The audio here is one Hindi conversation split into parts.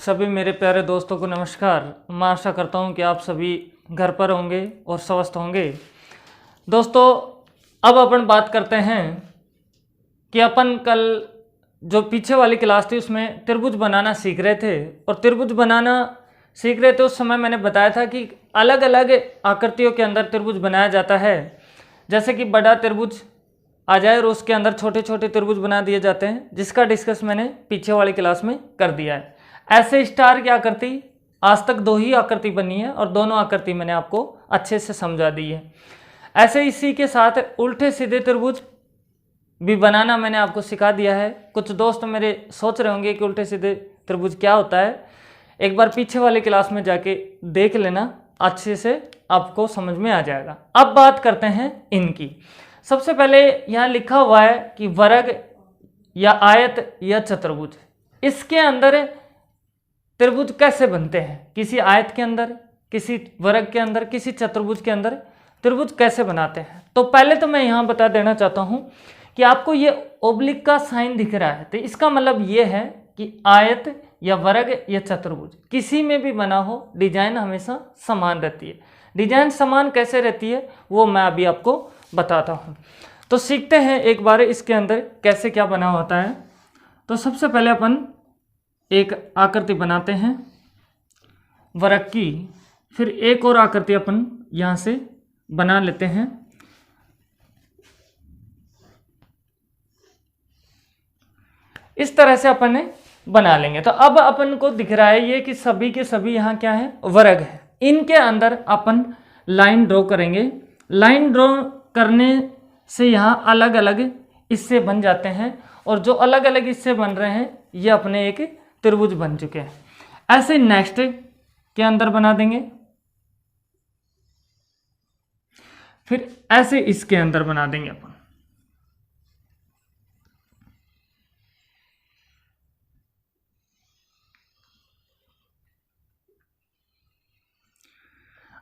सभी मेरे प्यारे दोस्तों को नमस्कार। मैं आशा करता हूं कि आप सभी घर पर होंगे और स्वस्थ होंगे। दोस्तों, अब अपन बात करते हैं कि अपन कल जो पीछे वाली क्लास थी उसमें त्रिभुज बनाना सीख रहे थे, और त्रिभुज बनाना सीख रहे थे उस समय मैंने बताया था कि अलग अलग आकृतियों के अंदर त्रिभुज बनाया जाता है। जैसे कि बड़ा त्रिभुज आ जाए और उसके अंदर छोटे छोटे त्रिभुज बना दिए जाते हैं, जिसका डिस्कस मैंने पीछे वाली क्लास में कर दिया है। ऐसे स्टार की आकृति आज तक 2 ही आकृति बनी है और दोनों आकृति मैंने आपको अच्छे से समझा दी है। ऐसे इसी के साथ उल्टे सीधे त्रिभुज भी बनाना मैंने आपको सिखा दिया है। कुछ दोस्त मेरे सोच रहे होंगे कि उल्टे सीधे त्रिभुज क्या होता है, एक बार पीछे वाली क्लास में जाके देख लेना, अच्छे से आपको समझ में आ जाएगा। अब बात करते हैं इनकी। सबसे पहले यहाँ लिखा हुआ है कि वर्ग या आयत या चतुर्भुज, इसके अंदर त्रिभुज कैसे बनते हैं। किसी आयत के अंदर, किसी वर्ग के अंदर, किसी चतुर्भुज के अंदर त्रिभुज कैसे बनाते हैं। तो पहले तो मैं यहाँ बता देना चाहता हूँ कि आपको ये ओब्लिक का साइन दिख रहा है, तो इसका मतलब ये है कि आयत या वर्ग या चतुर्भुज किसी में भी बना हो, डिजाइन हमेशा समान रहती है। डिजाइन समान कैसे रहती है वो मैं अभी आपको बताता हूँ। तो सीखते हैं एक बार इसके अंदर कैसे क्या बना होता है। तो सबसे पहले अपन एक आकृति बनाते हैं वर्ग की, फिर एक और आकृति अपन यहाँ से बना लेते हैं। इस तरह से अपन ने बना लेंगे। तो अब अपन को दिख रहा है ये कि सभी के सभी यहाँ क्या है, वर्ग है। इनके अंदर अपन लाइन ड्रॉ करेंगे। लाइन ड्रॉ करने से यहाँ अलग अलग हिस्से बन जाते हैं, और जो अलग अलग हिस्से बन रहे हैं ये अपने एक त्रिभुज बन चुके हैं। ऐसे नेक्स्ट के अंदर बना देंगे, फिर ऐसे इसके अंदर बना देंगे अपन।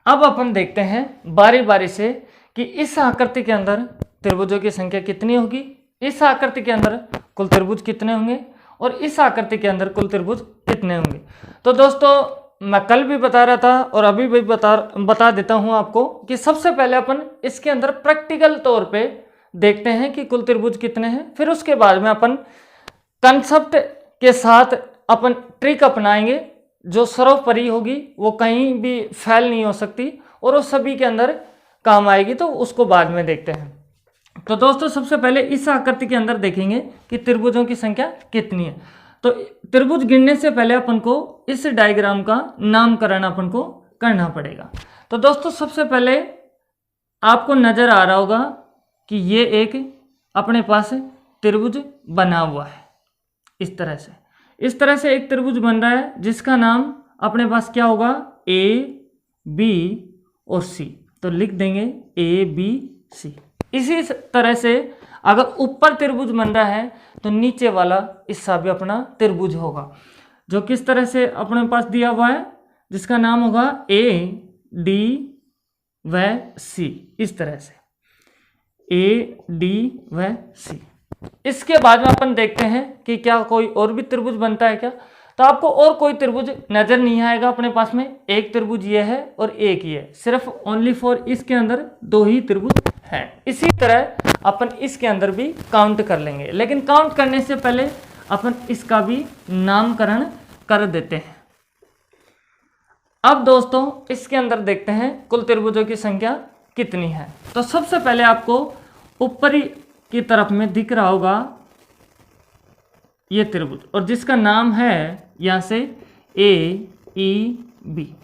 अब अपन देखते हैं बारी बारी से कि इस आकृति के अंदर त्रिभुजों की संख्या कितनी होगी, इस आकृति के अंदर कुल त्रिभुज कितने होंगे, और इस आकृति के अंदर कुल त्रिभुज कितने होंगे। तो दोस्तों, मैं कल भी बता रहा था और अभी भी बता देता हूं आपको कि सबसे पहले अपन इसके अंदर प्रैक्टिकल तौर पे देखते हैं कि कुल त्रिभुज कितने हैं। फिर उसके बाद में अपन कंसेप्ट के साथ अपन ट्रिक अपनाएंगे जो सर्वोपरि होगी, वो कहीं भी फेल नहीं हो सकती और वो सभी के अंदर काम आएगी। तो उसको बाद में देखते हैं। तो दोस्तों, सबसे पहले इस आकृति के अंदर देखेंगे कि त्रिभुजों की संख्या कितनी है। तो त्रिभुज गिनने से पहले अपन को इस डायग्राम का नामकरण अपन को करना पड़ेगा। तो दोस्तों, सबसे पहले आपको नजर आ रहा होगा कि ये एक अपने पास त्रिभुज बना हुआ है। इस तरह से एक त्रिभुज बन रहा है जिसका नाम अपने पास क्या होगा, ए, बी और सी। तो लिख देंगे ए, बी, सी। इसी तरह से अगर ऊपर त्रिभुज बन रहा है तो नीचे वाला हिस्सा भी अपना त्रिभुज होगा, जो किस तरह से अपने पास दिया हुआ है, जिसका नाम होगा ए, डी व सी। इस तरह से ए, डी व सी। इसके बाद में अपन देखते हैं कि क्या कोई और भी त्रिभुज बनता है क्या। तो आपको और कोई त्रिभुज नजर नहीं आएगा अपने पास में। एक त्रिभुज ये है और एक ही है, सिर्फ ओनली फॉर इसके अंदर 2 ही त्रिभुज हैं। इसी तरह अपन इसके अंदर भी काउंट कर लेंगे, लेकिन काउंट करने से पहले अपन इसका भी नामकरण कर देते हैं। अब दोस्तों, इसके अंदर देखते हैं कुल त्रिभुजों की संख्या कितनी है। तो सबसे पहले आपको ऊपरी की तरफ में दिख रहा होगा ये त्रिभुज, और जिसका नाम है यहाँ से ए, ई, बी।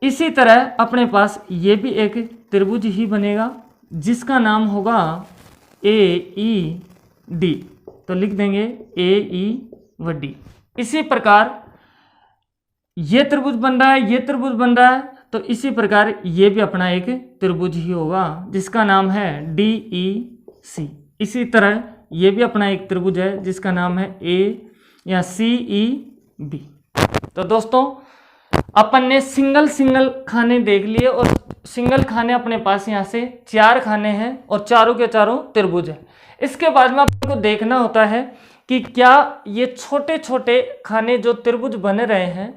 इसी तरह अपने पास ये भी एक त्रिभुज ही बनेगा जिसका नाम होगा ए, ई, डी। तो लिख देंगे ए, ई व डी। इसी प्रकार ये त्रिभुज बन रहा है, ये त्रिभुज बन रहा है, तो इसी प्रकार ये भी अपना एक त्रिभुज ही होगा जिसका नाम है डी, ई, सी। इसी तरह ये भी अपना एक त्रिभुज है जिसका नाम है ए या सी, ई, बी। तो दोस्तों, अपन ने सिंगल खाने देख लिए, और सिंगल खाने अपने पास यहाँ से 4 खाने हैं और चारों के चारों त्रिभुज है। इसके बाद में आपको देखना होता है कि क्या ये छोटे छोटे खाने जो त्रिभुज बन रहे हैं,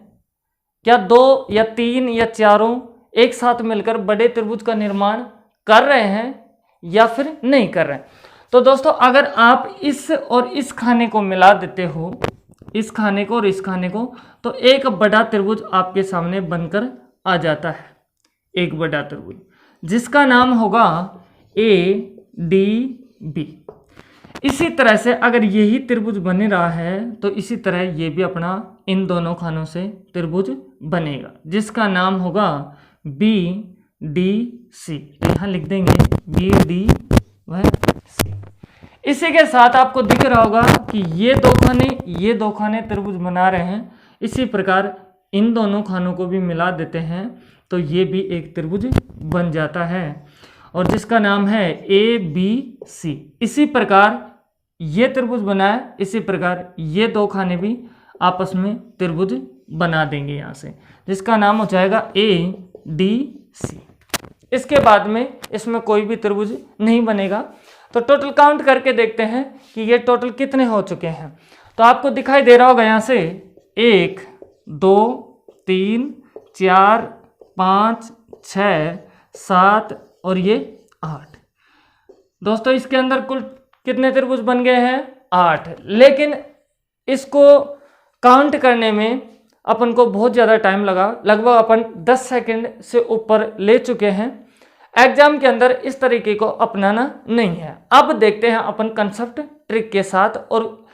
क्या 2 या 3 या चारों एक साथ मिलकर बड़े त्रिभुज का निर्माण कर रहे हैं या फिर नहीं कर रहे हैं। तो दोस्तों अगर आप इस और इस खाने को मिला देते हो, इस खाने को और इस खाने को, तो एक बड़ा त्रिभुज आपके सामने बनकर आ जाता है, एक बड़ा त्रिभुज जिसका नाम होगा ADB। इसी तरह से अगर यही त्रिभुज बन रहा है तो इसी तरह ये भी अपना इन दोनों खानों से त्रिभुज बनेगा जिसका नाम होगा BDC। यहाँ लिख देंगे BDC। इसी के साथ आपको दिख रहा होगा कि ये दो खाने त्रिभुज बना रहे हैं। इसी प्रकार इन दोनों खानों को भी मिला देते हैं तो ये भी एक त्रिभुज बन जाता है और जिसका नाम है ABC। इसी प्रकार ये त्रिभुज बना है, इसी प्रकार ये दो खाने भी आपस में त्रिभुज बना देंगे यहाँ से, जिसका नाम हो जाएगा ADC। इसके बाद में इसमें कोई भी त्रिभुज नहीं बनेगा। तो टोटल काउंट करके देखते हैं कि ये टोटल कितने हो चुके हैं। तो आपको दिखाई दे रहा होगा यहाँ से 1 2 3 4 5 6 7 और ये 8। दोस्तों इसके अंदर कुल कितने त्रिभुज बन गए हैं? 8। लेकिन इसको काउंट करने में अपन को बहुत ज़्यादा टाइम लगा, लगभग अपन 10 सेकंड से ऊपर ले चुके हैं। एग्जाम के अंदर इस तरीके को अपनाना नहीं है। अब देखते हैं अपन कंसेप्ट ट्रिक के साथ और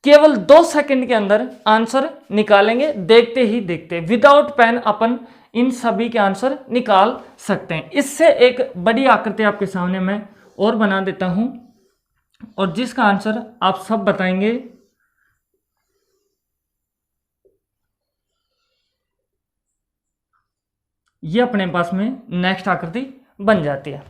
केवल 2 सेकंड के अंदर आंसर निकालेंगे। देखते ही देखते विदाउट पेन अपन इन सभी के आंसर निकाल सकते हैं। इससे एक बड़ी आकृति आपके सामने मैं और बना देता हूं और जिसका आंसर आप सब बताएंगे। ये अपने पास में नेक्स्ट आकृति बन जाती है।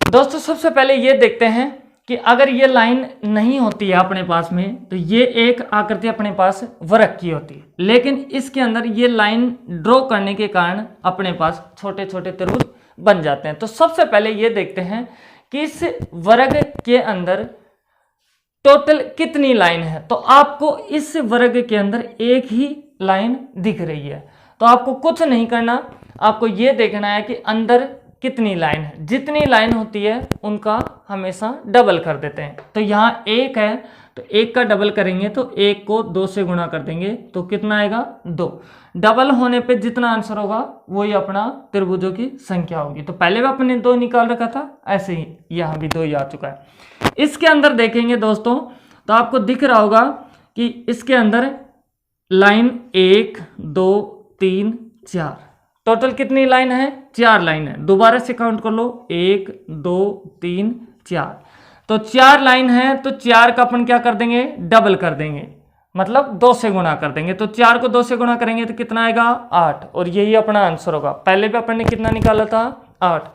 दोस्तों सबसे पहले ये देखते हैं कि अगर ये लाइन नहीं होती है अपने पास में तो ये एक आकृति अपने पास वृत्त की होती है, लेकिन इसके अंदर ये लाइन ड्रॉ करने के कारण अपने पास छोटे छोटे त्रिभुज बन जाते हैं। तो सबसे पहले ये देखते हैं कि इस वर्ग के अंदर टोटल कितनी लाइन है। तो आपको इस वर्ग के अंदर एक ही लाइन दिख रही है, तो आपको कुछ नहीं करना, आपको ये देखना है कि अंदर कितनी लाइन है। जितनी लाइन होती है उनका हमेशा डबल कर देते हैं। तो यहाँ 1 है तो 1 का डबल करेंगे तो 1 को 2 से गुणा कर देंगे तो कितना आएगा? 2। डबल होने पे जितना आंसर होगा वही अपना त्रिभुजों की संख्या होगी। तो पहले भी अपने 2 निकाल रखा था, ऐसे ही यहाँ भी 2 ही आ चुका है। इसके अंदर देखेंगे दोस्तों तो आपको दिख रहा होगा कि इसके अंदर लाइन 1 2 3 4, टोटल कितनी लाइन है? 4 लाइन है। दोबारा से काउंट कर लो, 1 2 3 4। तो 4 लाइन है तो 4 का अपन क्या कर देंगे? डबल कर देंगे, मतलब 2 से गुणा कर देंगे। तो 4 को 2 से गुणा करेंगे तो कितना आएगा? 8। और यही अपना आंसर होगा। पहले भी अपन ने कितना निकाला था? 8।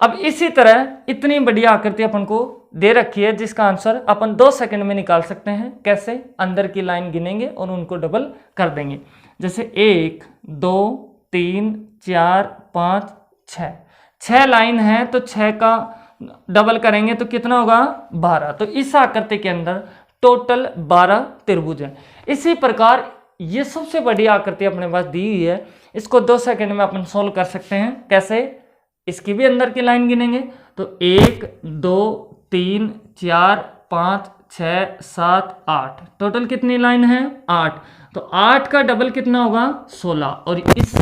अब इसी तरह इतनी बड़ी आकृति अपन को दे रखी है जिसका आंसर अपन 2 सेकंड में निकाल सकते हैं। कैसे? अंदर की लाइन गिनेंगे और उनको डबल कर देंगे। जैसे 1 2 3 4 5 6, 6 लाइन है तो 6 का डबल करेंगे तो कितना होगा? 12। तो इस आकृति के अंदर टोटल 12 त्रिभुज है। इसी प्रकार ये सबसे बड़ी आकृति अपने पास दी हुई है, इसको 2 सेकंड में अपन सोल्व कर सकते हैं। कैसे? इसकी भी अंदर की लाइन गिनेंगे तो 1 2 3 4 5 6 7 8, टोटल कितनी लाइन है? 8। तो 8 का डबल कितना होगा? 16। और इस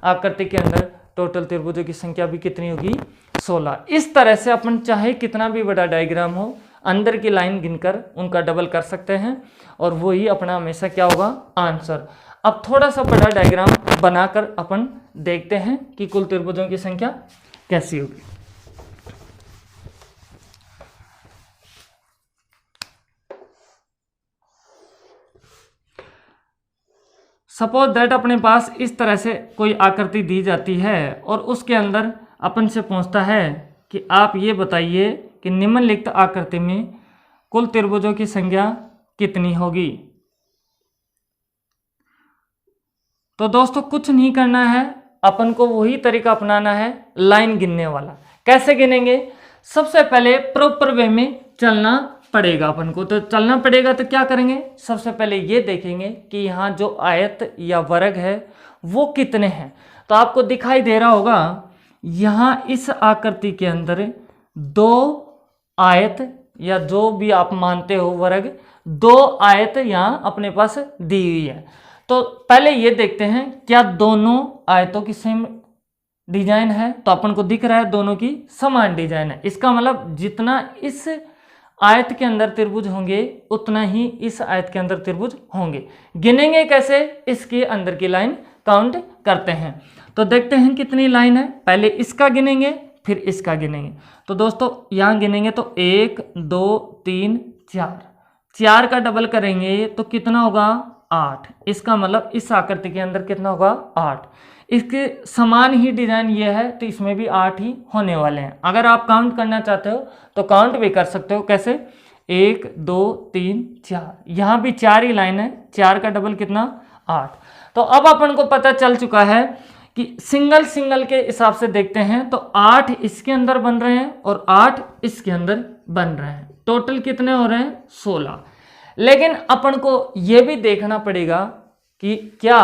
आकृति के अंदर टोटल त्रिभुजों की संख्या भी कितनी होगी? 16। इस तरह से अपन चाहे कितना भी बड़ा डायग्राम हो, अंदर की लाइन गिनकर उनका डबल कर सकते हैं और वही अपना हमेशा क्या होगा? आंसर। अब थोड़ा सा बड़ा डायग्राम बनाकर अपन देखते हैं कि कुल त्रिभुजों की संख्या कैसी होगी। सपोज दैट अपने पास इस तरह से कोई आकृति दी जाती है और उसके अंदर अपन से पूछता है कि आप ये बताइए कि निम्नलिखित आकृति में कुल त्रिभुजों की संख्या कितनी होगी। तो दोस्तों कुछ नहीं करना है, अपन को वही तरीका अपनाना है लाइन गिनने वाला। कैसे गिनेंगे? सबसे पहले प्रॉपर वे में चलना पड़ेगा अपन को। तो चलना पड़ेगा तो क्या करेंगे, सबसे पहले ये देखेंगे कि यहाँ जो आयत या वर्ग है वो कितने हैं। तो आपको दिखाई दे रहा होगा यहाँ इस आकृति के अंदर 2 आयत या जो भी आप मानते हो वर्ग, 2 आयत यहाँ अपने पास दी हुई है। तो पहले ये देखते हैं क्या दोनों आयतों की सेम डिजाइन है। तो अपन को दिख रहा है दोनों की समान डिजाइन है। इसका मतलब जितना इस आयत के अंदर त्रिभुज होंगे उतना ही इस आयत के अंदर त्रिभुज होंगे। गिनेंगे कैसे, इसके अंदर की लाइन काउंट करते हैं। तो देखते हैं कितनी लाइन है, पहले इसका गिनेंगे फिर इसका गिनेंगे। तो दोस्तों यहाँ गिनेंगे तो 1 2 3 4, 4 का डबल करेंगे तो कितना होगा 8। इसका मतलब इस आकृति के अंदर कितना होगा 8। इसके समान ही डिजाइन ये है तो इसमें भी 8 ही होने वाले हैं। अगर आप काउंट करना चाहते हो तो काउंट भी कर सकते हो। कैसे, 1 2 3 4, यहाँ भी 4 ही लाइन है, 4 का डबल कितना 8। तो अब अपन को पता चल चुका है कि सिंगल सिंगल के हिसाब से देखते हैं तो 8 इसके अंदर बन रहे हैं और 8 इसके अंदर बन रहे हैं। टोटल कितने हो रहे हैं 16। लेकिन अपन को यह भी देखना पड़ेगा कि क्या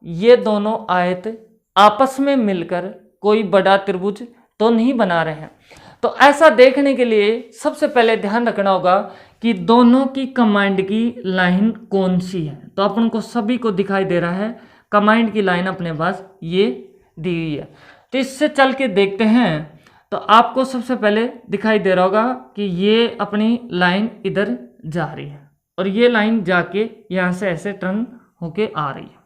ये दोनों आयत आपस में मिलकर कोई बड़ा त्रिभुज तो नहीं बना रहे हैं। तो ऐसा देखने के लिए सबसे पहले ध्यान रखना होगा कि दोनों की कंबाइंड की लाइन कौन सी है। तो अपन को सभी को दिखाई दे रहा है कंबाइंड की लाइन अपने पास ये दी हुई है। तो इससे चल के देखते हैं तो आपको सबसे पहले दिखाई दे रहा होगा कि ये अपनी लाइन इधर जा रही है और ये लाइन जाके यहाँ से ऐसे टर्न होके आ रही है।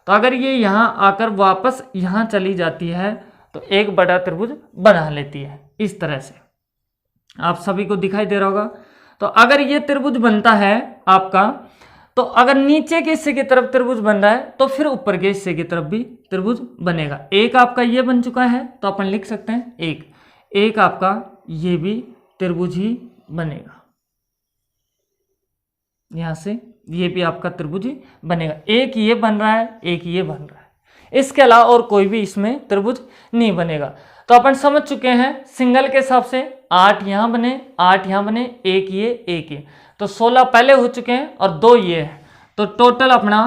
तो अगर ये यहाँ आकर वापस यहाँ चली जाती है तो एक बड़ा त्रिभुज बना लेती है इस तरह से। आप सभी को दिखाई दे रहा होगा। तो अगर ये त्रिभुज बनता है आपका, तो अगर नीचे के हिस्से की तरफ त्रिभुज बन रहा है तो फिर ऊपर के हिस्से की तरफ भी त्रिभुज बनेगा। एक आपका ये बन चुका है तो अपन लिख सकते हैं एक आपका ये भी त्रिभुज ही बनेगा। यहां से ये भी आपका त्रिभुज ही बनेगा। एक ये बन रहा है, एक ये बन रहा है, इसके अलावा और कोई भी इसमें त्रिभुज नहीं बनेगा। तो अपन समझ चुके हैं सिंगल के हिसाब से 8 यहां बने, 8 यहां बने, एक ये, तो 16 पहले हो चुके हैं और 2 ये है। तो टोटल अपना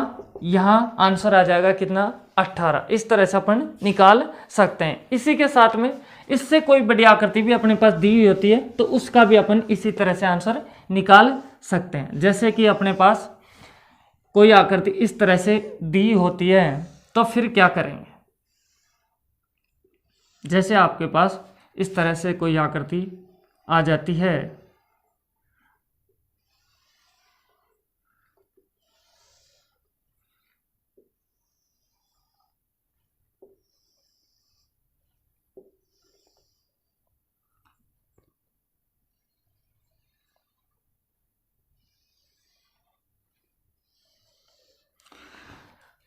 यहां आंसर आ जाएगा कितना 18। इस तरह से अपन निकाल सकते हैं। इसी के साथ में इससे कोई बड़ी आकृति भी अपने पास दी हुई होती है तो उसका भी अपन इसी तरह से आंसर निकाल सकते हैं। जैसे कि अपने पास कोई आकृति इस तरह से दी होती है तो फिर क्या करेंगे, जैसे आपके पास इस तरह से कोई आकृति आ जाती है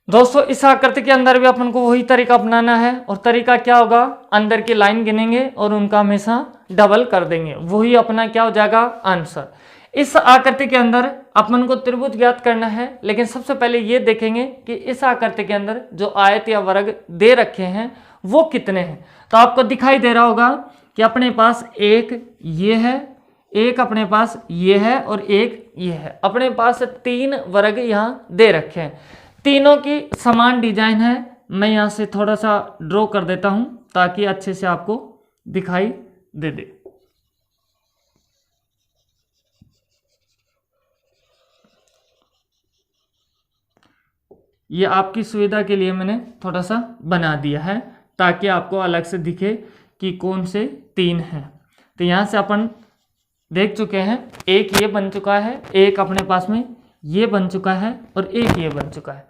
दोस्तों, इस आकृति के अंदर भी अपन को वही तरीका अपनाना है। और तरीका क्या होगा, अंदर की लाइन गिनेंगे और उनका हमेशा डबल कर देंगे, वही अपना क्या हो जाएगा आंसर। इस आकृति के अंदर अपन को त्रिभुज ज्ञात करना है, लेकिन सबसे पहले ये देखेंगे कि इस आकृति के अंदर जो आयत या वर्ग दे रखे हैं वो कितने हैं। तो आपको दिखाई दे रहा होगा कि अपने पास एक ये है, एक अपने पास ये है और एक ये है। अपने पास 3 वर्ग यहाँ दे रखे हैं, तीनों की समान डिजाइन है। मैं यहाँ से थोड़ा सा ड्रॉ कर देता हूं ताकि अच्छे से आपको दिखाई दे। ये आपकी सुविधा के लिए मैंने थोड़ा सा बना दिया है ताकि आपको अलग से दिखे कि कौन से 3 हैं। तो यहाँ से अपन देख चुके हैं, एक ये बन चुका है, एक अपने पास में ये बन चुका है और एक ये बन चुका है।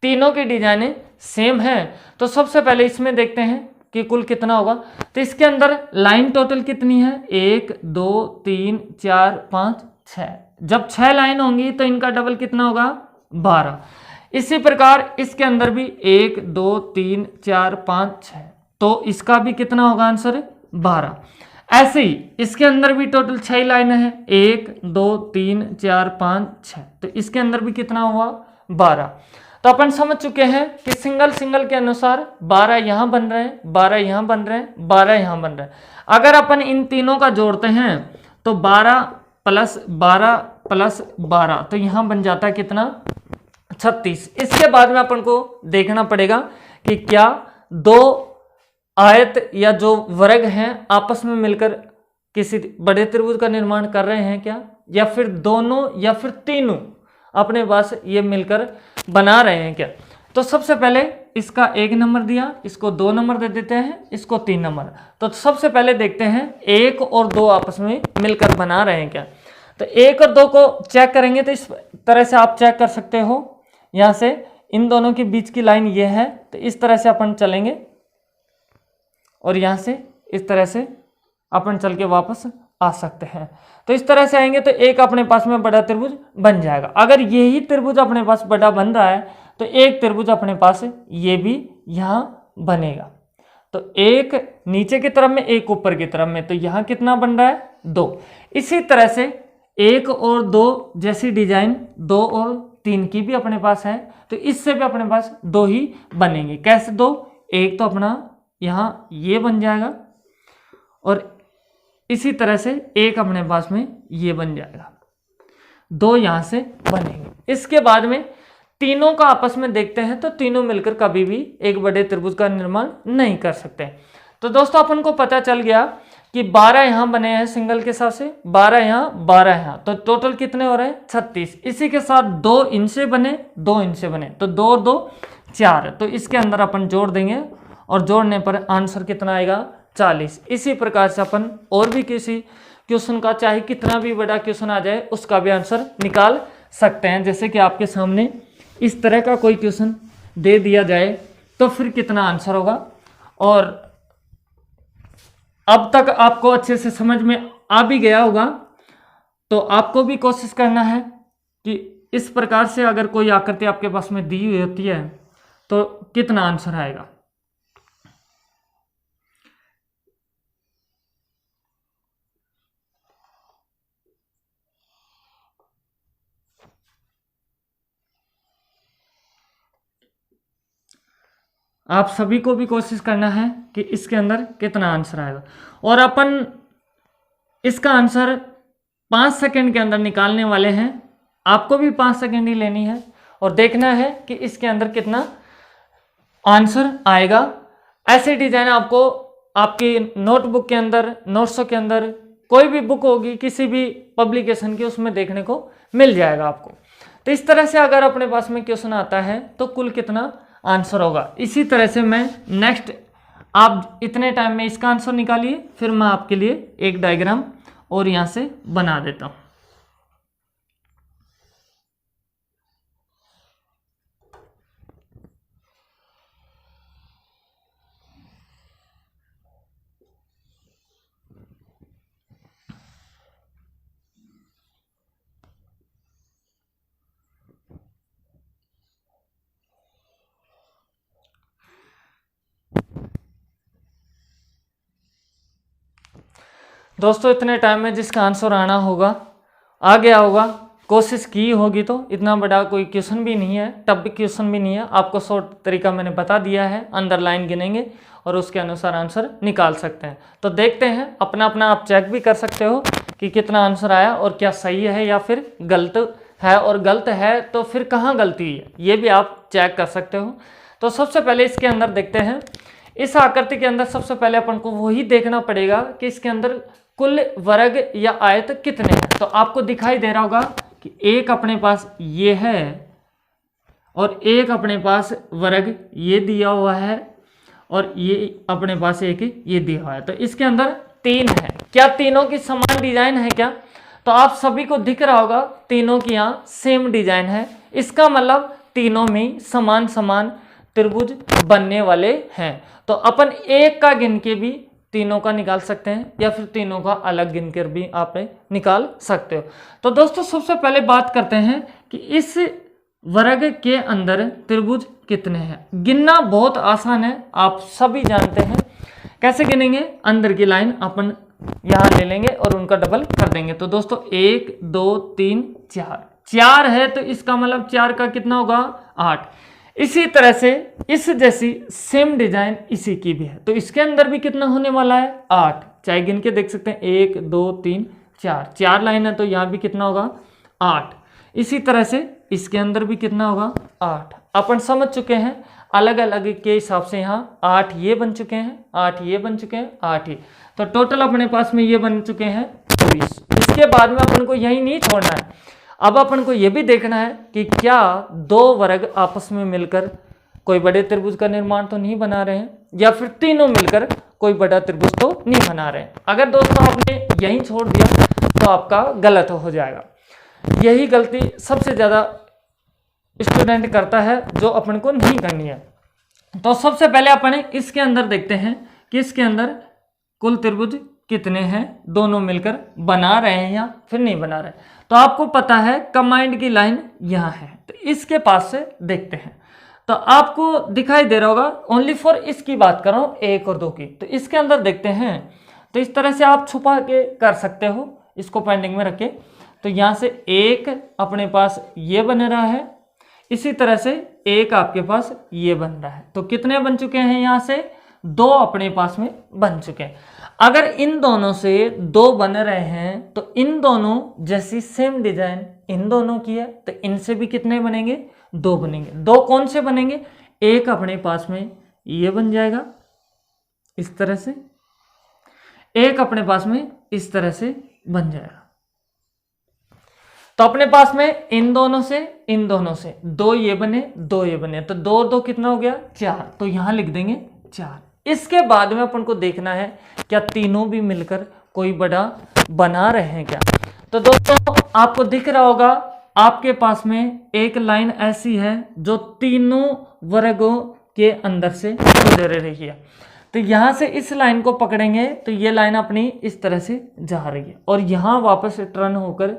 तीनों की डिजाइनें सेम है। तो सबसे पहले इसमें देखते हैं कि कुल कितना होगा। तो इसके अंदर लाइन टोटल कितनी है, 1 2 3 4 5 6। जब 6 लाइन होंगी तो इनका डबल कितना होगा 12। इसी प्रकार इसके अंदर भी 1 2 3 4 5 6, तो इसका भी कितना होगा आंसर 12। ऐसे ही इसके अंदर भी टोटल 6 लाइन है, 1 2 3 4 5 6, तो इसके अंदर भी कितना हुआ 12। तो अपन समझ चुके हैं कि सिंगल सिंगल के अनुसार 12 यहां बन रहे हैं, 12 यहां बन रहे हैं, 12 यहां बन रहे हैं। अगर अपन इन तीनों का जोड़ते हैं तो 12 +12 +12, तो यहाँ बन जाता है कितना 36। इसके बाद में अपन को देखना पड़ेगा कि क्या दो आयत या जो वर्ग हैं आपस में मिलकर किसी बड़े त्रिभुज का निर्माण कर रहे हैं क्या, या फिर दोनों या फिर तीनों अपने पास ये मिलकर बना रहे हैं क्या। तो सबसे पहले इसका 1 नंबर दिया, इसको 2 नंबर दे देते हैं, इसको 3 नंबर। तो सबसे पहले देखते हैं 1 और 2 आपस में मिलकर बना रहे हैं क्या। तो 1 और 2 को चेक करेंगे तो इस तरह से आप चेक कर सकते हो। यहाँ से इन दोनों के बीच की लाइन ये है, तो इस तरह से अपन चलेंगे और यहाँ से इस तरह से अपन चल के वापस आ सकते हैं। तो इस तरह से आएंगे तो एक अपने पास में बड़ा त्रिभुज बन जाएगा। अगर यही त्रिभुज अपने पास बड़ा बन रहा है तो एक त्रिभुज अपने पास ये भी यहाँ बनेगा। तो एक नीचे की तरफ में, एक ऊपर की तरफ में, तो यहाँ कितना बन रहा है 2। इसी तरह से 1 और 2 जैसी डिजाइन 2 और 3 की भी अपने पास है, तो इससे भी अपने पास 2 ही बनेंगे। कैसे 2? एक तो अपना यहाँ ये बन जाएगा और इसी तरह से एक अपने पास में ये बन जाएगा, 2 यहाँ से बनेंगे। इसके बाद में तीनों का आपस में देखते हैं तो तीनों मिलकर कभी भी एक बड़े त्रिभुज का निर्माण नहीं कर सकते। तो दोस्तों अपन को पता चल गया कि 12 यहाँ बने हैं सिंगल के हिसाब से, 12 यहाँ, 12 यहाँ, तो टोटल कितने हो रहे हैं 36। इसी के साथ 2 इनसे बने, 2 इनसे बने, तो 2 और 2 4। तो इसके अंदर अपन जोड़ देंगे और जोड़ने पर आंसर कितना आएगा 40। इसी प्रकार से अपन और भी किसी क्वेश्चन का चाहे कितना भी बड़ा क्वेश्चन आ जाए उसका भी आंसर निकाल सकते हैं। जैसे कि आपके सामने इस तरह का कोई क्वेश्चन दे दिया जाए तो फिर कितना आंसर होगा। और अब तक आपको अच्छे से समझ में आ भी गया होगा, तो आपको भी कोशिश करना है कि इस प्रकार से अगर कोई आकृति आपके पास में दी हुई होती है तो कितना आंसर आएगा। आप सभी को भी कोशिश करना है कि इसके अंदर कितना आंसर आएगा। और अपन इसका आंसर 5 सेकंड के अंदर निकालने वाले हैं। आपको भी 5 सेकंड ही लेनी है और देखना है कि इसके अंदर कितना आंसर आएगा। ऐसे डिजाइन आपको आपकी नोटबुक के अंदर, नोट्सों के अंदर, कोई भी बुक होगी किसी भी पब्लिकेशन की, उसमें देखने को मिल जाएगा आपको। तो इस तरह से अगर अपने पास में क्वेश्चन आता है तो कुल कितना आंसर होगा। इसी तरह से मैं नेक्स्ट, आप इतने टाइम में इसका आंसर निकालिए, फिर मैं आपके लिए एक डायग्राम और यहाँ से बना देता हूँ। दोस्तों इतने टाइम में जिसका आंसर आना होगा आ गया होगा, कोशिश की होगी। तो इतना बड़ा कोई क्वेश्चन भी नहीं है, टफ क्वेश्चन भी नहीं है। आपको शॉर्ट तरीका मैंने बता दिया है, अंदर लाइन गिनेंगे और उसके अनुसार आंसर निकाल सकते हैं। तो देखते हैं, अपना अपना आप चेक भी कर सकते हो कि कितना आंसर आया और क्या सही है या फिर गलत है, और गलत है तो फिर कहाँ गलती हुई है ये भी आप चेक कर सकते हो। तो सबसे पहले इसके अंदर देखते हैं। इस आकृति के अंदर सबसे पहले अपन को वही देखना पड़ेगा कि इसके अंदर कुल वर्ग या आयत कितने हैं। तो आपको दिखाई दे रहा होगा कि एक अपने पास ये है और एक अपने पास वर्ग ये दिया हुआ है और ये अपने पास एक ये दिया हुआ है। तो इसके अंदर 3 है। क्या तीनों की समान डिजाइन है क्या? तो आप सभी को दिख रहा होगा तीनों की यहाँ सेम डिजाइन है। इसका मतलब तीनों में समान समान त्रिभुज बनने वाले हैं। तो अपन एक का गिन के भी तीनों का निकाल सकते हैं या फिर तीनों का अलग गिनकर भी आप निकाल सकते हो। तो दोस्तों सबसे पहले बात करते हैं कि इस वर्ग के अंदर त्रिभुज कितने हैं। गिनना बहुत आसान है, आप सभी जानते हैं। कैसे गिनेंगे? अंदर की लाइन अपन यहाँ ले लेंगे और उनका डबल कर देंगे। तो दोस्तों 1 2 3 4 है, तो इसका मतलब 4 का कितना होगा 8। इसी तरह से इस जैसी सेम डिजाइन इसी की भी है, तो इसके अंदर भी कितना होने वाला है 8। चाहे गिन के देख सकते हैं 1 2 3 4, 4 लाइन है तो यहाँ भी कितना होगा 8। इसी तरह से इसके अंदर भी कितना होगा 8। अपन समझ चुके हैं अलग अलग के हिसाब से यहाँ 8 ये बन चुके हैं, 8 ये बन चुके हैं, 8 ये, तो टोटल अपने पास में ये बन चुके हैं 24। इसके बाद में अपन को यही नहीं छोड़ना है, अब अपन को ये भी देखना है कि क्या दो वर्ग आपस में मिलकर कोई बड़े त्रिभुज का निर्माण तो नहीं बना रहे हैं, या फिर तीनों मिलकर कोई बड़ा त्रिभुज तो नहीं बना रहे हैं। अगर दोस्तों आपने यही छोड़ दिया तो आपका गलत हो जाएगा। यही गलती सबसे ज़्यादा स्टूडेंट करता है जो अपन को नहीं करनी है। तो सबसे पहले अपन इसके अंदर देखते हैं कि इसके अंदर कुल त्रिभुज कितने हैं, दोनों मिलकर बना रहे हैं या फिर नहीं बना रहे। तो आपको पता है कंबाइंड की लाइन यहाँ है, तो इसके पास से देखते हैं। तो आपको दिखाई दे रहा होगा, ओनली फॉर इसकी बात कर रहा हूँ 1 और 2 की। तो इसके अंदर देखते हैं, तो इस तरह से आप छुपा के कर सकते हो, इसको पेंडिंग में रखे। तो यहाँ से 1 अपने पास ये बन रहा है, इसी तरह से 1 आपके पास ये बन रहा है। तो कितने बन चुके हैं, यहाँ से 2 अपने पास में बन चुके हैं। अगर इन दोनों से 2 बन रहे हैं तो इन दोनों जैसी सेम डिजाइन इन दोनों की है, तो इनसे भी कितने बनेंगे, 2 बनेंगे। 2 कौन से बनेंगे, 1 अपने पास में ये बन जाएगा इस तरह से, 1 अपने पास में इस तरह से बन जाएगा। तो अपने पास में इन दोनों से 2 ये बने, 2 ये बने, तो 2 और 2 कितना हो गया 4। तो यहां लिख देंगे 4। इसके बाद में अपन को देखना है क्या तीनों भी मिलकर कोई बड़ा बना रहे हैं क्या। तो दोस्तों आपको दिख रहा होगा आपके पास में एक लाइन ऐसी है जो तीनों वर्गों के अंदर से गुजर रही है। तो यहां से इस लाइन को पकड़ेंगे तो ये लाइन अपनी इस तरह से जा रही है और यहां वापस टर्न होकर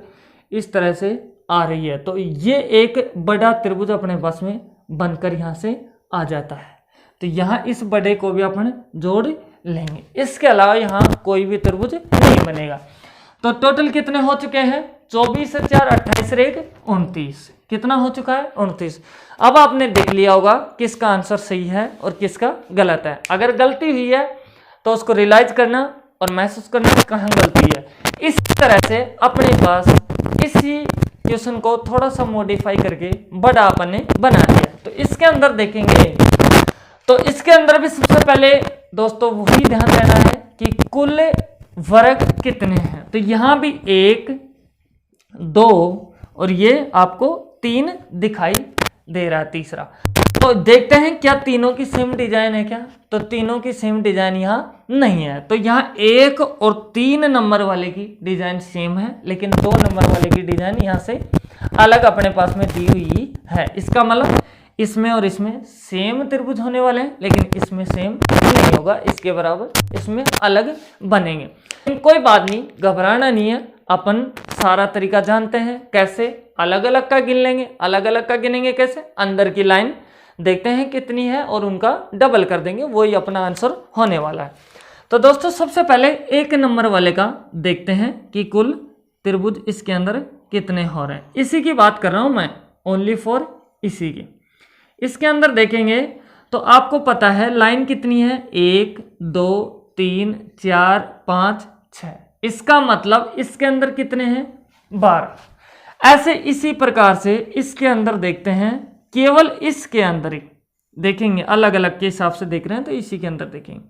इस तरह से आ रही है। तो ये एक बड़ा त्रिभुज अपने पास में बनकर यहां से आ जाता है। तो यहाँ इस बड़े को भी अपन जोड़ लेंगे, इसके अलावा यहाँ कोई भी त्रिभुज नहीं बनेगा। तो टोटल कितने हो चुके हैं, 24 से 4 28 1 29। कितना हो चुका है 29। अब आपने देख लिया होगा किसका आंसर सही है और किसका गलत है। अगर गलती हुई है तो उसको रियलाइज करना और महसूस करना कहाँ गलती है। इस तरह से अपने पास इसी क्वेश्चन को थोड़ा सा मॉडिफाई करके बड़ा अपन ने बना दिया। तो इसके अंदर देखेंगे, तो इसके अंदर भी सबसे पहले दोस्तों वही ध्यान देना है कि कुल वर्ग कितने हैं। तो यहां भी 1 2 और ये आपको 3 दिखाई दे रहा है तीसरा। तो देखते हैं क्या तीनों की सेम डिजाइन है क्या। तो तीनों की सेम डिजाइन यहाँ नहीं है। तो यहाँ 1 और 3 नंबर वाले की डिजाइन सेम है, लेकिन 2 नंबर वाले की डिजाइन यहाँ से अलग अपने पास में दी हुई है। इसका मतलब इसमें और इसमें सेम त्रिभुज होने वाले हैं, लेकिन इसमें सेम नहीं होगा, इसके बराबर इसमें अलग बनेंगे। कोई बात नहीं, घबराना नहीं है। अपन सारा तरीका जानते हैं कैसे अलग अलग का गिन लेंगे। अलग अलग का गिनेंगे कैसे, अंदर की लाइन देखते हैं कितनी है और उनका डबल कर देंगे, वही अपना आंसर होने वाला है। तो दोस्तों सबसे पहले 1 नंबर वाले का देखते हैं कि कुल त्रिभुज इसके अंदर कितने हो रहे हैं। इसी की बात कर रहा हूं मैं, ओनली फॉर इसी की। इसके अंदर देखेंगे तो आपको पता है लाइन कितनी है, 1 2 3 4 5 6। इसका मतलब इसके अंदर कितने हैं 12। ऐसे इसी प्रकार से इसके अंदर देखते हैं, केवल इसके अंदर ही देखेंगे, अलग अलग के हिसाब से देख रहे हैं तो इसी के अंदर देखेंगे।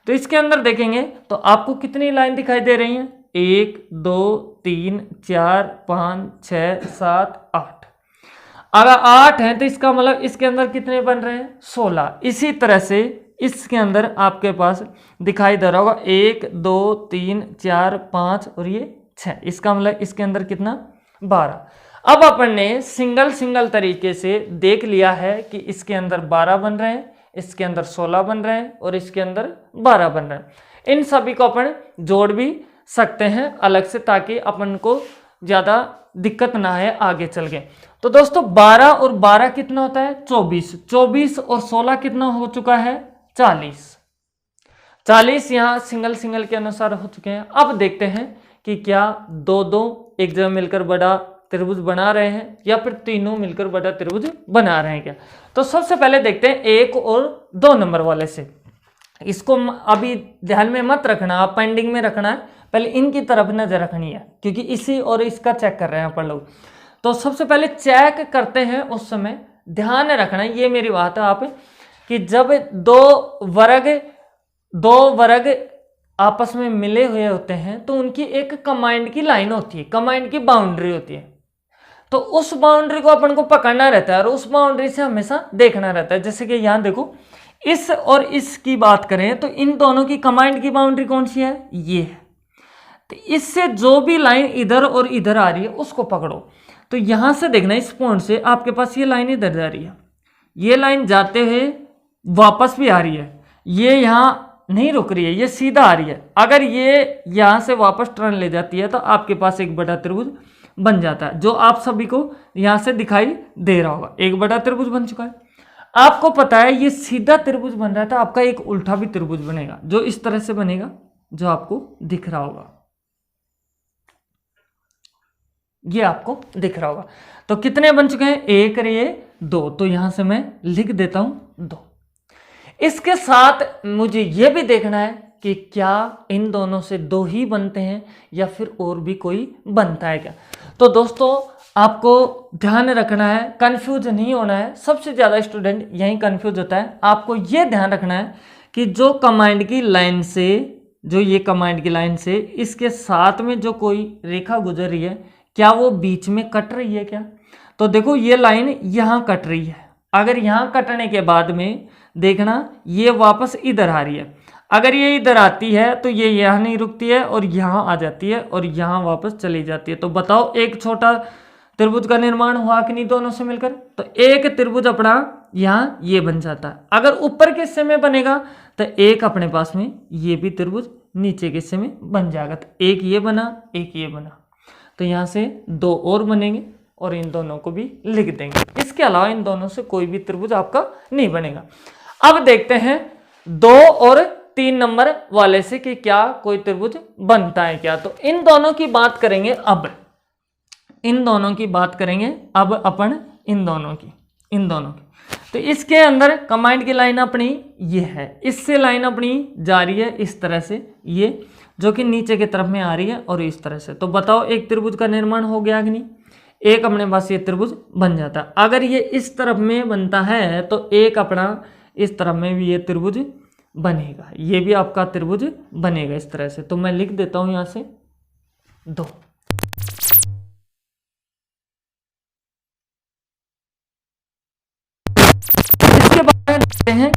तो इसके अंदर देखेंगे तो आपको कितनी लाइन दिखाई दे रही हैं, 1 2 3 4 5 6 7 8। अगर 8 है तो इसका मतलब इसके अंदर कितने बन रहे हैं 16। इसी तरह से इसके अंदर आपके पास दिखाई दे रहा होगा 1 2 3 4 5 और ये 6। इसका मतलब इसके अंदर कितना 12। अब अपन ने सिंगल तरीके से देख लिया है कि इसके अंदर 12 बन रहे हैं, इसके अंदर 16 बन रहे हैं और इसके अंदर 12 बन रहे हैं। इन सभी को अपन जोड़ भी सकते हैं अलग से, ताकि अपन को ज़्यादा दिक्कत ना है आगे चल के। तो दोस्तों 12 और 12 कितना होता है 24। 24 और 16 कितना हो चुका है 40। 40 यहाँ सिंगल के अनुसार हो चुके हैं। अब देखते हैं कि क्या 2 एक जगह मिलकर बड़ा त्रिभुज बना रहे हैं या फिर तीनों मिलकर बड़ा त्रिभुज बना रहे हैं क्या। तो सबसे पहले देखते हैं 1 और 2 नंबर वाले से। इसको अभी ध्यान में मत रखना, आप पेंडिंग में रखना है, पहले इनकी तरफ नजर रखनी है, क्योंकि इसी और इसका चेक कर रहे हैं अपन लोग। तो सबसे पहले चेक करते हैं उस समय ध्यान रखना, ये मेरी बात है आप, कि जब दो वर्ग आपस में मिले हुए होते हैं तो उनकी एक कमांड की लाइन होती है, कमांड की बाउंड्री होती है। तो उस बाउंड्री को अपन को पकड़ना रहता है और उस बाउंड्री से हमेशा देखना रहता है। जैसे कि यहां देखो, इस और इस की बात करें तो इन दोनों की कमांड की बाउंड्री कौन सी है, ये है। तो इससे जो भी लाइन इधर और इधर आ रही है उसको पकड़ो। तो यहां से देखना, इस पॉइंट से आपके पास ये लाइन इधर जा रही है, ये लाइन जाते हुए वापस भी आ रही है, ये यहां नहीं रुक रही है, ये सीधा आ रही है। अगर ये यहां से वापस टर्न ले जाती है तो आपके पास एक बड़ा त्रिभुज बन जाता है, जो आप सभी को यहां से दिखाई दे रहा होगा। एक बड़ा त्रिभुज बन चुका है। आपको पता है ये सीधा त्रिभुज बन रहा था, आपका एक उल्टा भी त्रिभुज बनेगा जो इस तरह से बनेगा, जो आपको दिख रहा होगा, ये आपको दिख रहा होगा। तो कितने बन चुके हैं, एक और ये दो, तो यहां से मैं लिख देता हूं दो। इसके साथ मुझे यह भी देखना है कि क्या इन दोनों से दो ही बनते हैं या फिर और भी कोई बनता है क्या। तो दोस्तों आपको ध्यान रखना है, कंफ्यूज नहीं होना है। सबसे ज्यादा स्टूडेंट यही कंफ्यूज होता है। आपको यह ध्यान रखना है कि जो कमांड की लाइन से, जो ये कमांड की लाइन से इसके साथ में जो कोई रेखा गुजर रही है, क्या वो बीच में कट रही है क्या। तो देखो ये लाइन यहां कट रही है, अगर यहां कटने के बाद में देखना ये वापस इधर आ रही है, अगर ये इधर आती है तो ये यहां नहीं रुकती है और यहां आ जाती है और यहां वापस चली जाती है। तो बताओ एक छोटा त्रिभुज का निर्माण हुआ कि नहीं दोनों से मिलकर। तो एक त्रिभुज अपना यहां ये बन जाता है। अगर ऊपर के हिस्से में बनेगा तो एक अपने पास में ये भी त्रिभुज नीचे के हिस्से में बन जाएगा। तो एक ये बना, एक ये बना, तो यहां से दो और बनेंगे और इन दोनों को भी लिख देंगे। इसके अलावा इन दोनों से कोई भी त्रिभुज आपका नहीं बनेगा। अब देखते हैं 2 और 3 नंबर वाले से कि क्या कोई त्रिभुज बनता है क्या। तो इन दोनों की बात करेंगे अब, इन दोनों की बात करेंगे अब अपन, इन दोनों की। तो इसके अंदर कमांड की लाइन अपनी ये है, इससे लाइन अपनी जा रही है इस तरह से, ये जो कि नीचे की तरफ में आ रही है और इस तरह से। तो बताओ एक त्रिभुज का निर्माण हो गया कि नहीं। एक अपने पास ये त्रिभुज बन जाता है। अगर ये इस तरफ में बनता है तो एक अपना इस तरफ में भी ये त्रिभुज बनेगा, ये भी आपका त्रिभुज बनेगा इस तरह से। तो मैं लिख देता हूं यहां से 2। इसके बाद में देखते हैं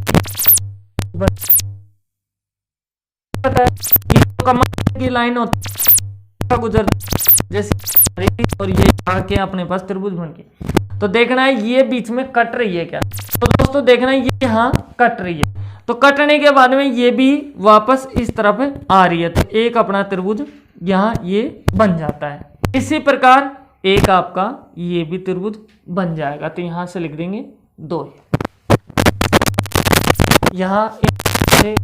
पता है कि कमांड की लाइन होती गुजर जैसे और ये आके अपने पास त्रिभुज बन के। तो देखना है ये बीच में कट रही है क्या। तो दोस्तों देखना है ये यहाँ कट रही है, तो कटने के बाद में ये भी वापस इस तरफ आ रही है, तो एक अपना त्रिभुज यहाँ ये बन जाता है। इसी प्रकार एक आपका ये भी त्रिभुज बन जाएगा। तो यहां से लिख देंगे 2। यहां से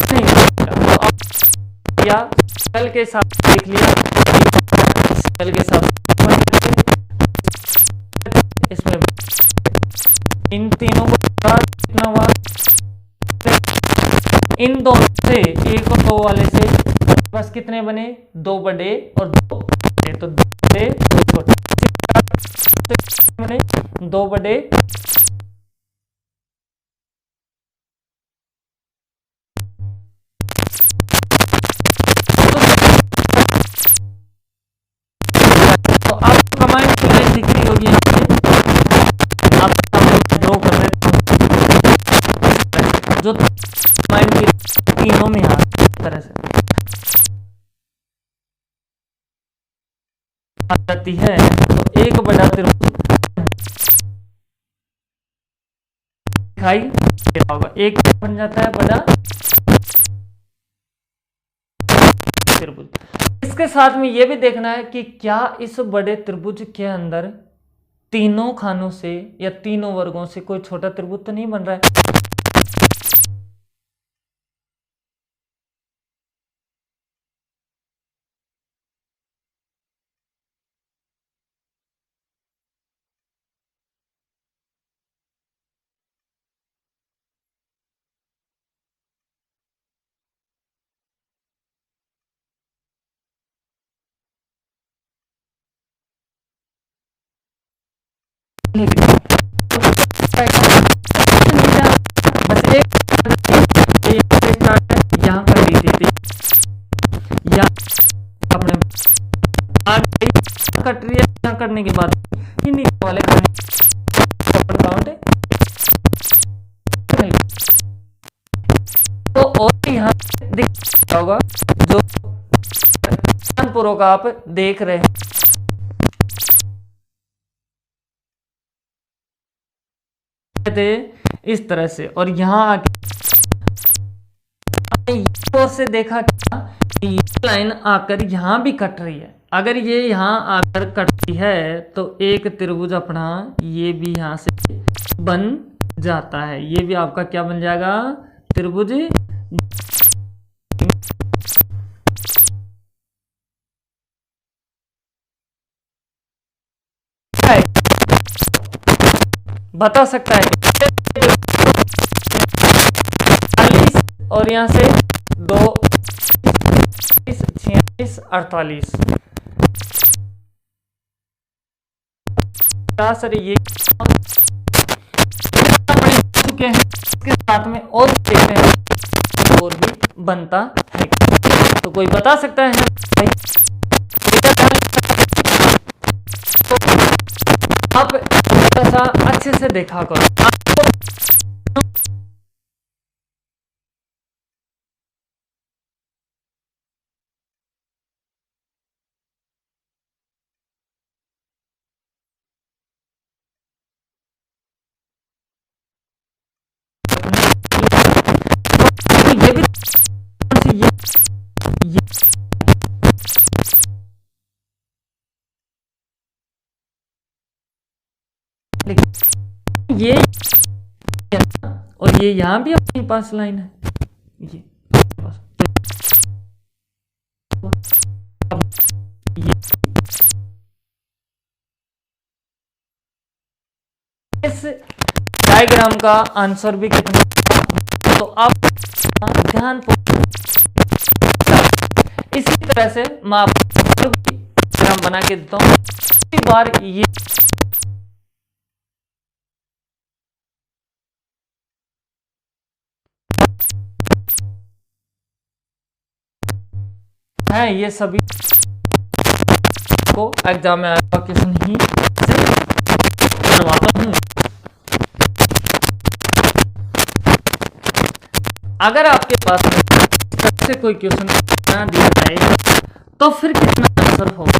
नहीं तो अब या सेल के साथ देख लिया, सेल के साथ इसमें इन तीनों को कितना हुआ, इन दोनों से एक और 2 वाले से बस कितने बने, 2 बड़े और 2 छोटे। तो 2 बड़े 2 छोटे बने, 2 बड़े तो आपको कमांड की लाइन दिख रही होगी, आप ड्रॉ कर रहे जो कमांड की तीनों में यहाँ इस तरह से आ जाती है। तो एक बड़ा त्रिभुज दिखाई दे रहा होगा, एक बन जाता है बड़ा त्रिभुज। इसके साथ में यह भी देखना है कि क्या इस बड़े त्रिभुज के अंदर तीनों खानों से या तीनों वर्गों से कोई छोटा त्रिभुज तो नहीं बन रहा है। लिख दिया। तो बस एक यहाँ कर दी थी, यहाँ अपने कट रही है, यहाँ करने के बाद नीचे वाले खाने काउंट है। तो और यहाँ दिख होगा जो पूर्वक आप देख रहे हैं, थे इस तरह से, और यहाँ आके ओर से देखा क्या कि ये लाइन आकर यहाँ भी कट रही है। अगर ये यहाँ आकर कटती है तो एक त्रिभुज अपना ये भी यहाँ से बन जाता है। ये भी आपका क्या बन जाएगा, त्रिभुज। बता सकता है 40 और यहाँ से 2 46 48 सर ये चुके हैं। इसके साथ में और देखते हैं और भी बनता है तो कोई बता सकता है भाई। तो आप थोड़ा सा अच्छे से देखा करो। ये भी ये और ये यहाँ भी अपने पास लाइन है, ये इस डायग्राम का आंसर भी कितना, तो आप ध्यान इसी तरह से मैं आपको डायग्राम बना के देता हूँ। इसी बार ये है, ये सभी को एग्जाम में आएगा क्वेश्चन ही बनवाता हूं। अगर आपके पास सबसे कोई क्वेश्चन ना दिया जाए तो फिर कितना आंसर होगा,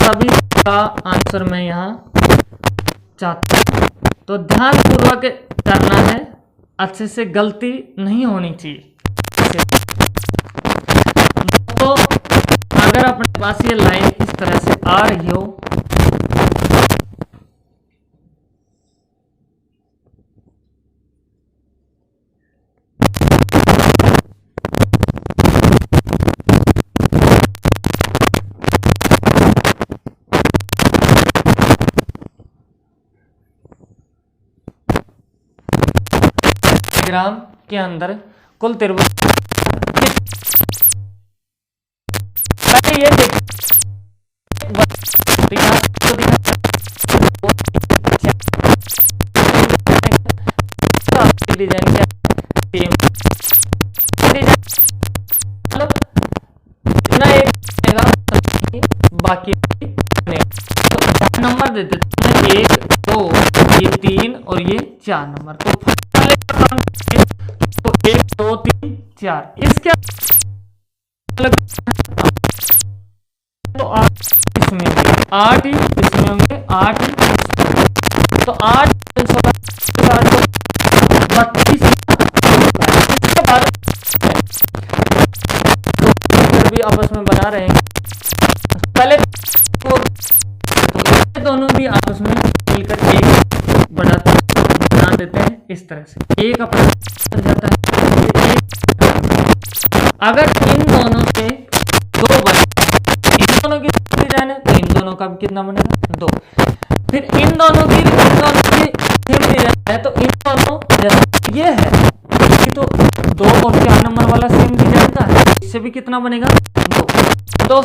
सभी का आंसर मैं यहाँ चाहता हूँ। तो ध्यान पूर्वक करना है, अच्छे से गलती नहीं होनी चाहिए। तो अगर अपने पास ये लाइन इस तरह से आ रही हो डायग्राम के अंदर कुल त्रिभुज ये देखिए डिजाइन बाकी तो नंबर देते थे 1 2 ये 3 और ये 4 नंबर। तो 1 2 3 4 इसके तो 8 इसमें होंगे, 8 ही इसमें होंगे, 8 ही तो 8 32 इसके बाद भी आपस में बना रहे हैं। पहले तो ये दोनों भी आपस में मिलकर एक बना देते हैं इस तरह से, एक अपना बन जाता है। अगर इन दोनों से 2 बने, इन दोनों की डिजाइन है तो इन दोनों का भी कितना बनेगा 2। फिर इन दोनों की सेम डिजाइन है तो इन दोनों जैसे ये है ये तो 2 और 4 नंबर वाला सेम डिजाइन का है, इससे भी कितना बनेगा 2। तो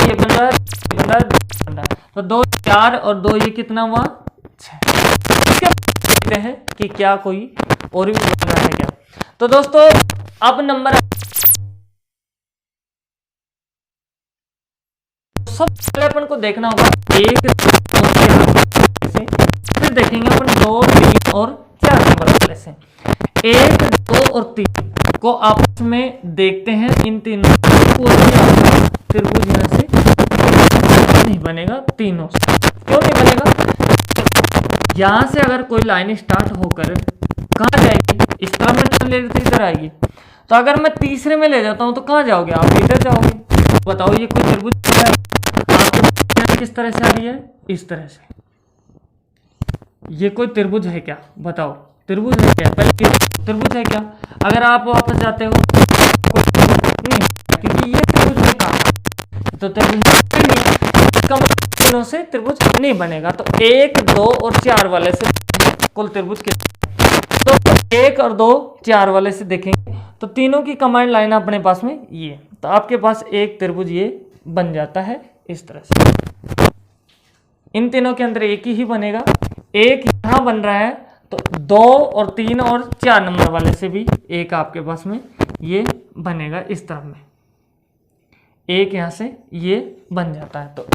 ये बन रहा है तो 2 4 और 2 ये कितना हुआ 6। देखते हैं कि क्या कोई और भी बन रहा है क्या। तो दोस्तों अब नंबर सबसे पहले अपन को देखना होगा 1 2 से, फिर देखेंगे अपन 2 3 और 4 नंबर वाले से। 1 2 और 3 को आपस में देखते हैं, इन तीनों त्रिभुज यहाँ से नहीं बनेगा तीनों से। क्यों नहीं बनेगा? यहां से अगर कोई लाइन स्टार्ट होकर कहां जाएगी, इस तरह में टर्न ले लेते इधर आएगी, तो अगर मैं तीसरे में ले जाता हूं तो कहां जाओगे आप? इधर जाओगे। बताओ ये कोई त्रिभुज है? आपको किस तरह से आ रही है? इस तरह से। ये कोई त्रिभुज है क्या? बताओ त्रिभुज है क्या? पहले त्रिभुज है क्या? अगर आप वापस जाते हो नहीं, क्योंकि ये त्रिभुज में कहा तो त्रिभुज तीनों से त्रिभुज नहीं बनेगा। तो 1 2 और 4 वाले से कुल त्रिभुज कितने? तो 1 और 2 4 वाले से देखेंगे तो तीनों की कंबाइंड लाइन अपने पास में ये, तो आपके पास एक त्रिभुज ये बन जाता है इस तरह से। इन तीनों के अंदर एक ही बनेगा। एक यहां बन रहा है तो 2 और 3 और 4 नंबर वाले से भी एक आपके पास में ये बनेगा इस तरह में। एक यहां से ये बन जाता है, तो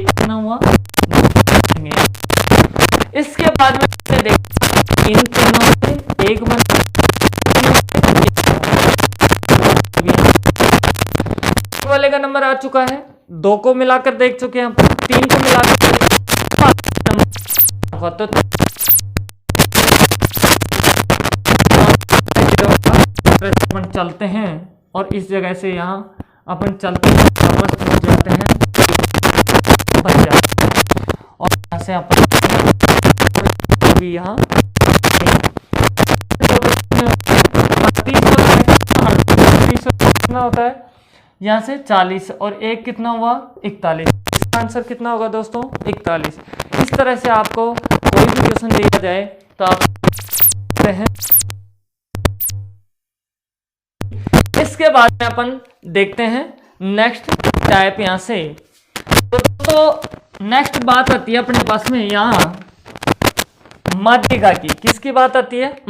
कितना हुआ? इसके बाद में देखते इन तीनों से एक बन वाले का नंबर आ चुका है। 2 को मिलाकर देख चुके हैं, 3 को मिलाकर तो अपन चलते हैं और इस जगह से यहाँ अपन चलते हैं, वापस पहुंच जाते हैं, बच जाते हैं और यहाँ से अपन भी यहाँ कितना होता है यहाँ से 40 और एक कितना हुआ 41। इसका आंसर कितना होगा दोस्तों? 41। इस तरह से आपको कोई भी क्वेश्चन दिया जाए तो आप सकते हैं। इसके बाद में अपन देखते हैं नेक्स्ट टाइप यहाँ से। तो नेक्स्ट बात आती है अपने पास में यहाँ माध्यिका की। किसकी बात आती है?